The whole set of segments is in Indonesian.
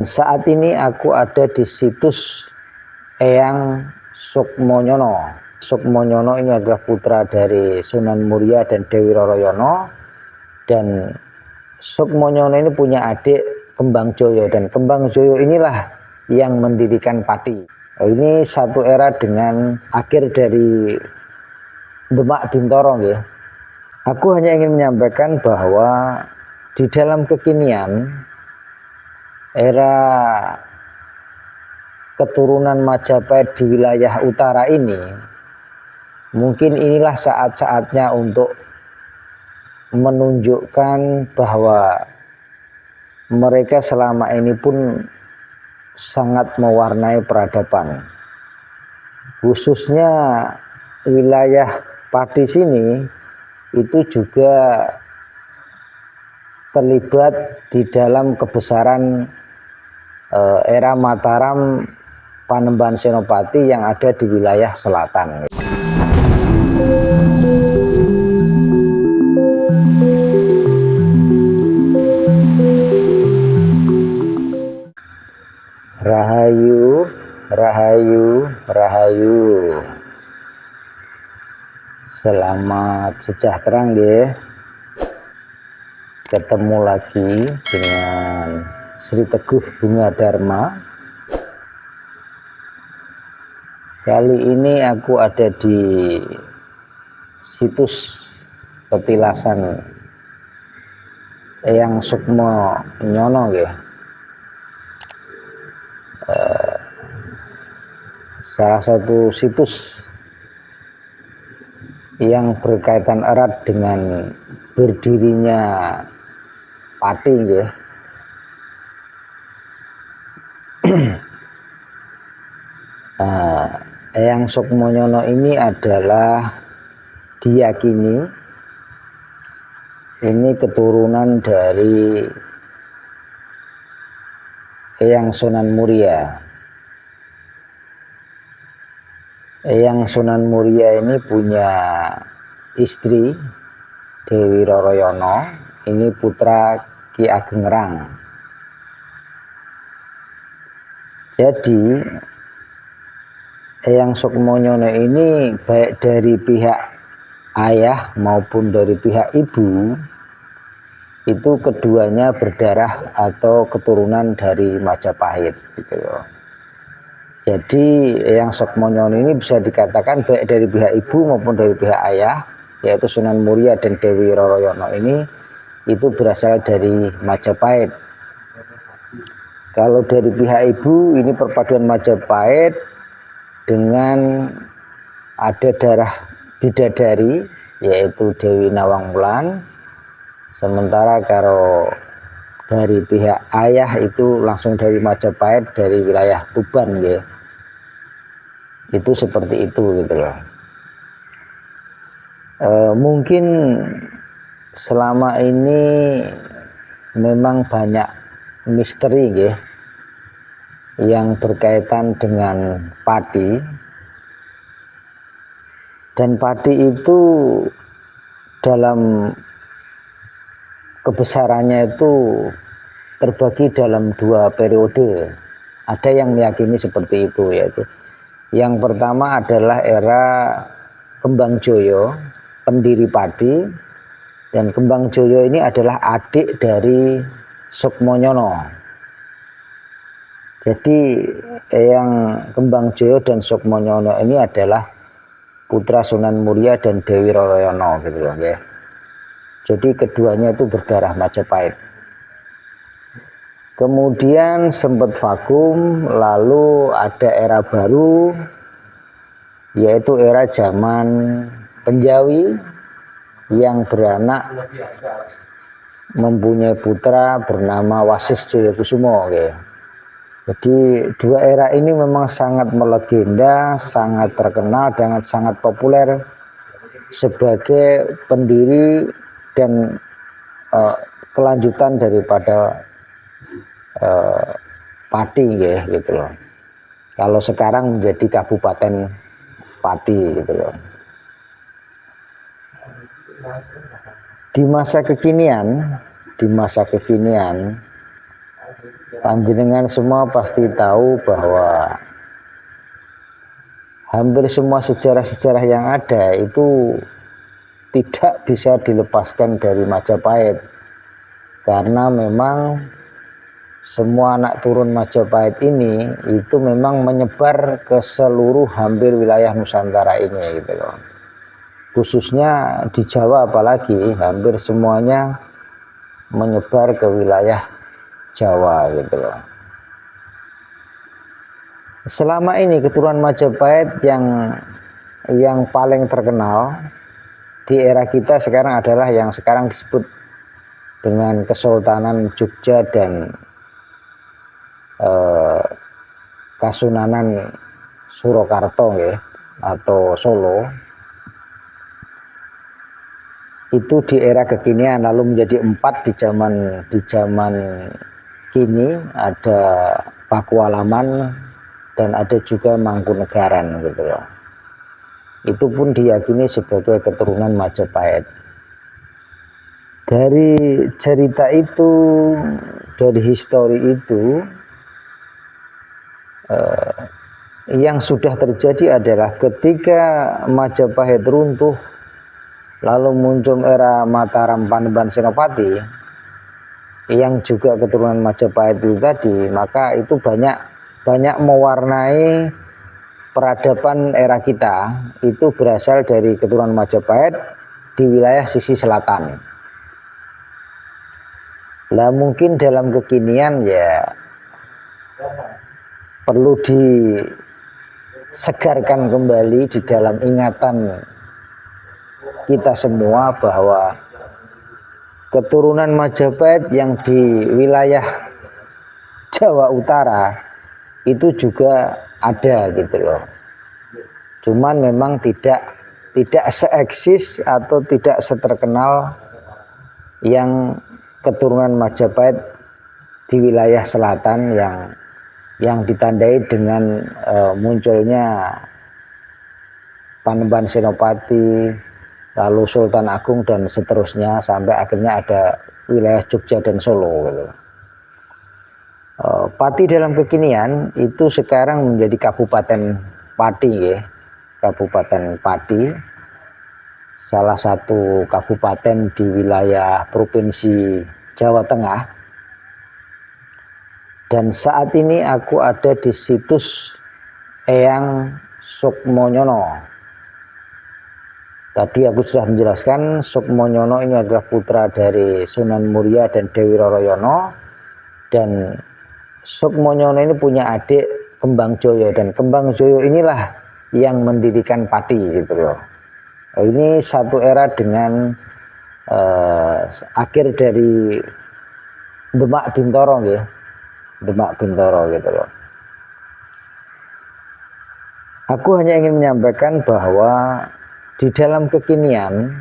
Saat ini aku ada di situs Eyang Sukmonyono. Sukmonyono ini adalah putra dari Sunan Muria dan Dewi Roroyono. Dan Sukmonyono ini punya adik Kembang Joyo, dan Kembang Joyo inilah yang mendirikan Pati. Ini satu era dengan akhir dari Demak Bintoro ya. Aku hanya ingin menyampaikan bahwa di dalam kekinian era keturunan Majapahit di wilayah utara ini, mungkin inilah saat-saatnya untuk menunjukkan bahwa mereka selama ini pun sangat mewarnai peradaban, khususnya wilayah Pati sini itu juga terlibat di dalam kebesaran era Mataram Panembahan Senopati yang ada di wilayah selatan. Rahayu, rahayu, rahayu. Selamat sejahtera nggih. Ketemu lagi dengan Sri Teguh Bunga Dharma. Kali ini aku ada di situs petilasan Eyang Sukmonyono ya. Salah satu situs yang berkaitan erat dengan berdirinya Pati ya. Eyang Sukmonyono ini adalah diyakini ini keturunan dari Eyang Sunan Muria. Eyang Sunan Muria ini punya istri Dewi Roroyono, ini putra Ki Ageng Rang. Jadi Eyang Sukmonyono ini baik dari pihak ayah maupun dari pihak ibu itu keduanya berdarah atau keturunan dari Majapahit gitu loh. Jadi Eyang Sukmonyono ini bisa dikatakan baik dari pihak ibu maupun dari pihak ayah, yaitu Sunan Muria dan Dewi Roroyono ini itu berasal dari Majapahit. Kalau dari pihak ibu ini perpaduan Majapahit dengan ada darah bidadari yaitu Dewi Nawang Wulan. Sementara kalau dari pihak ayah itu langsung dari Majapahit, dari wilayah Tuban ya. Itu seperti itu gitu loh. Mungkin selama ini memang banyak misteri ya yang berkaitan dengan Pati. Dan Pati itu dalam kebesarannya itu terbagi dalam dua periode. Ada yang meyakini seperti itu, yaitu yang pertama adalah era Kembang Joyo, pendiri Pati, dan Kembang Joyo ini adalah adik dari Sukmonyono. Jadi Eyang Kembang Joyo dan Sukmonyono ini adalah putra Sunan Muria dan Dewi Roroyono gitu loh ya. Jadi keduanya itu berdarah Majapahit. Kemudian sempat vakum, lalu ada era baru, yaitu era zaman Penjawi yang beranak mempunyai putra bernama Wasis Joyokusumo. Okay. Jadi dua era ini memang sangat melegenda, sangat terkenal dan sangat populer sebagai pendiri dan kelanjutan daripada Pati ya gitu loh. Kalau sekarang menjadi Kabupaten Pati gitu loh. Di masa kekinian Panjenengan semua pasti tahu bahwa hampir semua sejarah-sejarah yang ada itu tidak bisa dilepaskan dari Majapahit, karena memang semua anak turun Majapahit ini itu memang menyebar ke seluruh hampir wilayah Nusantara ini gitu loh. Khususnya di Jawa apalagi hampir semuanya menyebar ke wilayah Jawa gitu loh. Selama ini keturunan Majapahit yang paling terkenal di era kita sekarang adalah yang sekarang disebut dengan Kesultanan Jogja dan Kasunanan Surakarta ya, atau Solo. Itu di era kekinian, lalu menjadi 4 di zaman kini, ada Pakualaman dan ada juga Mangkunegaran gitu loh. Itu pun diyakini sebagai keturunan Majapahit. Dari cerita itu, dari histori itu, yang sudah terjadi adalah ketika Majapahit runtuh, lalu muncul era Mataram Panembahan Senopati yang juga keturunan Majapahit itu tadi, maka itu banyak mewarnai peradaban era kita. Itu berasal dari keturunan Majapahit di wilayah sisi selatan. Lah mungkin dalam kekinian ya perlu disegarkan kembali di dalam ingatan kita semua bahwa keturunan Majapahit yang di wilayah Jawa Utara itu juga ada gitu loh. Cuman memang tidak seeksis atau tidak seterkenal yang keturunan Majapahit di wilayah selatan yang ditandai dengan munculnya Panembahan Senopati, lalu Sultan Agung dan seterusnya sampai akhirnya ada wilayah Jogja dan Solo gitu. Pati dalam kekinian itu sekarang menjadi Kabupaten Pati ya. Kabupaten Pati, salah satu kabupaten di wilayah Provinsi Jawa Tengah. Dan saat ini aku ada di situs Eyang Sukmonyono. Tadi aku sudah menjelaskan Sukmonyono ini adalah putra dari Sunan Muria dan Dewi Roroyono, dan Sukmonyono ini punya adik Kembang Joyo, dan Kembang Joyo inilah yang mendirikan Pati gitu loh. Ini satu era dengan akhir dari Demak Bintoro ya. Demak Bintoro gitu loh. Aku hanya ingin menyampaikan bahwa di dalam kekinian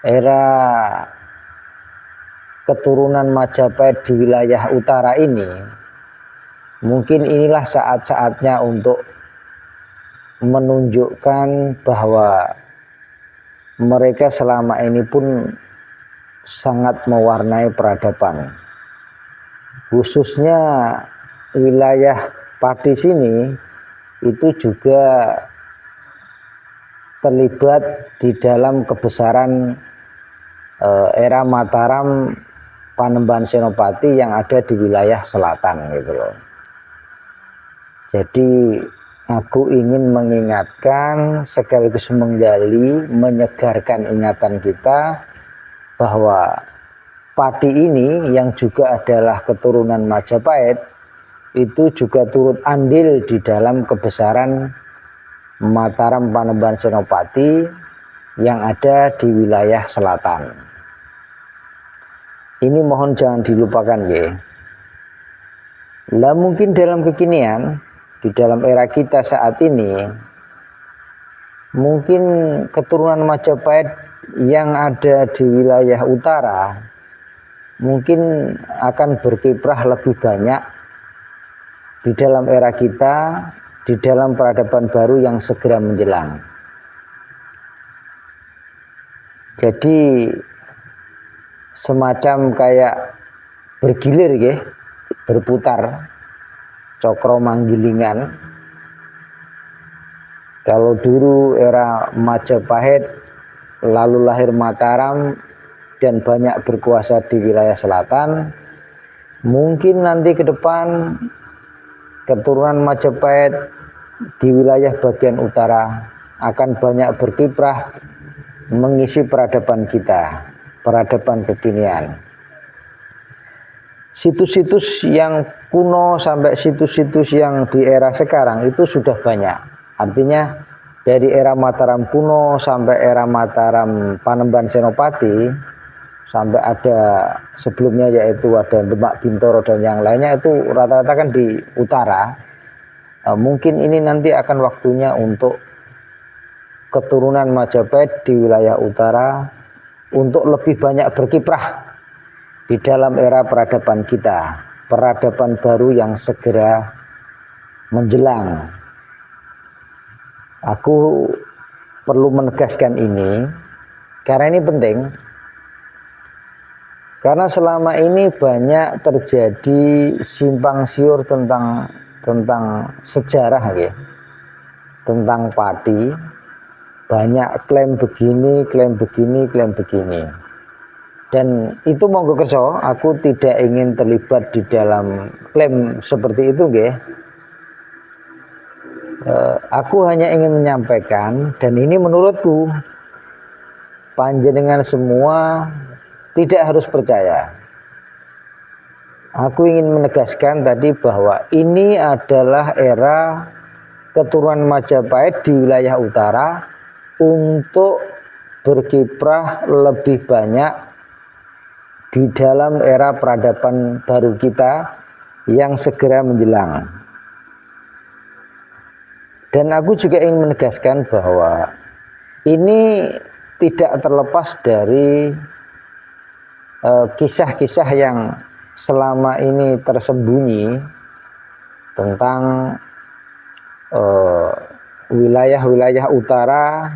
era keturunan Majapahit di wilayah utara ini, mungkin inilah saat-saatnya untuk menunjukkan bahwa mereka selama ini pun sangat mewarnai peradaban. Khususnya wilayah Pati sini itu juga terlibat di dalam kebesaran era Mataram Panembahan Senopati yang ada di wilayah selatan gitu loh. Jadi aku ingin mengingatkan sekaligus menggali, menyegarkan ingatan kita bahwa Pati ini yang juga adalah keturunan Majapahit itu juga turut andil di dalam kebesaran Mataram Panembahan Senopati yang ada di wilayah selatan. Ini mohon jangan dilupakan ya. Lah mungkin dalam kekinian, di dalam era kita saat ini, mungkin keturunan Majapahit yang ada di wilayah utara mungkin akan berkiprah lebih banyak di dalam era kita, di dalam peradaban baru yang segera menjelang. Jadi semacam kayak bergilir ya, berputar, cokro manggilingan. Kalau dulu era Majapahit, lalu lahir Mataram dan banyak berkuasa di wilayah selatan, mungkin nanti ke depan keturunan Majapahit di wilayah bagian utara akan banyak berkiprah mengisi peradaban kita, peradaban kekinian. Situs-situs yang kuno sampai situs-situs yang di era sekarang itu sudah banyak. Artinya dari era Mataram kuno sampai era Mataram Panembahan Senopati, sampai ada sebelumnya yaitu ada Demak Bintoro dan yang lainnya, itu rata-rata kan di utara. Mungkin ini nanti akan waktunya untuk keturunan Majapahit di wilayah utara untuk lebih banyak berkiprah di dalam era peradaban kita, peradaban baru yang segera menjelang. Aku perlu menegaskan ini karena ini penting, karena selama ini banyak terjadi simpang siur tentang sejarah ya, tentang pati. Banyak klaim begini, klaim begini, klaim begini. Dan itu monggo kerso, aku tidak ingin terlibat di dalam klaim seperti itu nggih. Aku hanya ingin menyampaikan, dan ini menurutku panjenengan semua tidak harus percaya. Aku ingin menegaskan tadi bahwa ini adalah era keturunan Majapahit di wilayah utara untuk berkiprah lebih banyak di dalam era peradaban baru kita yang segera menjelang. Dan aku juga ingin menegaskan bahwa ini tidak terlepas dari kisah-kisah yang selama ini tersembunyi tentang wilayah-wilayah utara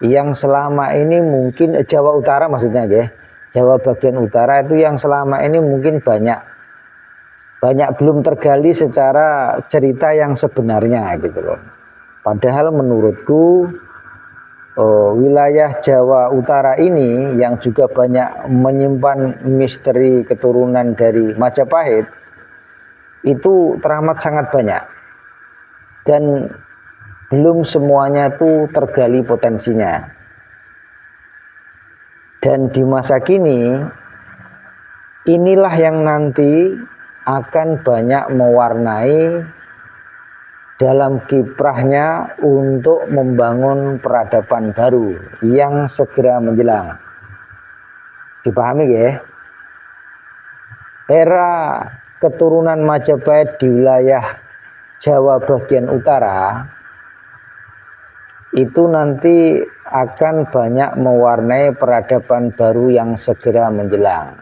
yang selama ini mungkin Jawa Utara maksudnya ya, Jawa bagian utara itu yang selama ini mungkin banyak belum tergali secara cerita yang sebenarnya gitu loh. Padahal menurutku wilayah Jawa Utara ini yang juga banyak menyimpan misteri keturunan dari Majapahit itu teramat sangat banyak, dan belum semuanya itu tergali potensinya. Dan di masa kini inilah yang nanti akan banyak mewarnai dalam kiprahnya untuk membangun peradaban baru yang segera menjelang. Dipahami ya? Era keturunan Majapahit di wilayah Jawa bagian utara itu nanti akan banyak mewarnai peradaban baru yang segera menjelang.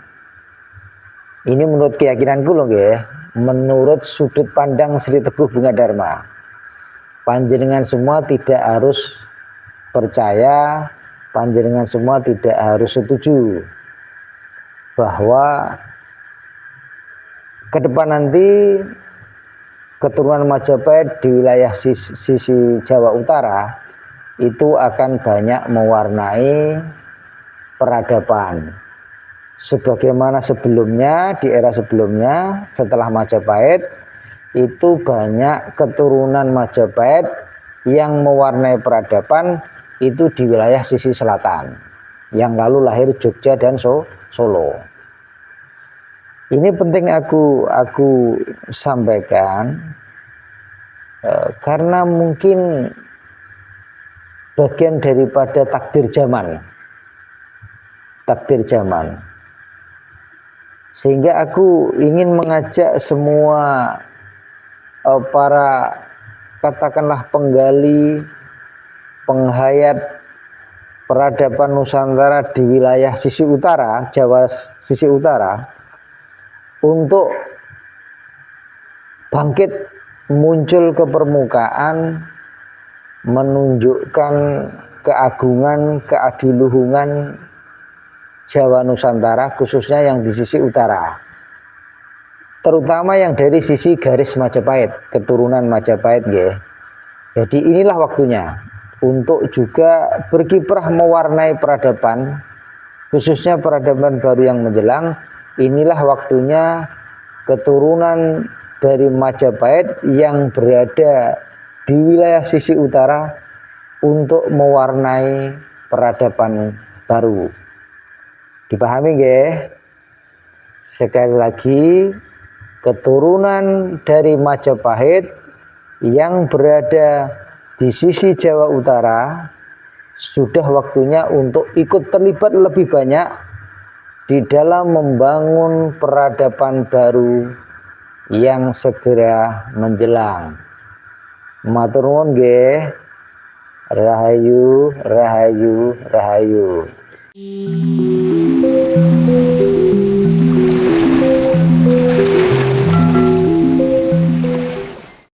Ini menurut keyakinanku loh ya, menurut sudut pandang Sri Teguh Bunga Dharma. Panjenengan semua tidak harus percaya, panjenengan semua tidak harus setuju bahwa ke depan nanti keturunan Majapahit di wilayah sisi Jawa Utara itu akan banyak mewarnai peradaban. Sebagaimana sebelumnya, di era sebelumnya setelah Majapahit itu banyak keturunan Majapahit yang mewarnai peradaban itu di wilayah sisi selatan, yang lalu lahir Jogja dan Solo. Ini penting aku sampaikan karena mungkin bagian daripada takdir zaman, sehingga aku ingin mengajak semua para katakanlah penggali, penghayat peradaban Nusantara di wilayah sisi utara, Jawa sisi utara, untuk bangkit muncul ke permukaan, menunjukkan keagungan, keadiluhungan Jawa Nusantara, khususnya yang di sisi utara. terutama yang dari sisi garis Majapahit, keturunan Majapahit nggih. Jadi inilah waktunya untuk juga berkiprah mewarnai peradaban, khususnya peradaban baru yang menjelang. Inilah waktunya keturunan dari Majapahit yang berada di wilayah sisi utara untuk mewarnai peradaban baru. Dipahami nggih? Sekali lagi, keturunan dari Majapahit yang berada di sisi Jawa Utara sudah waktunya untuk ikut terlibat lebih banyak di dalam membangun peradaban baru yang segera menjelang. Matur nuwun nggih. Rahayu, rahayu, rahayu.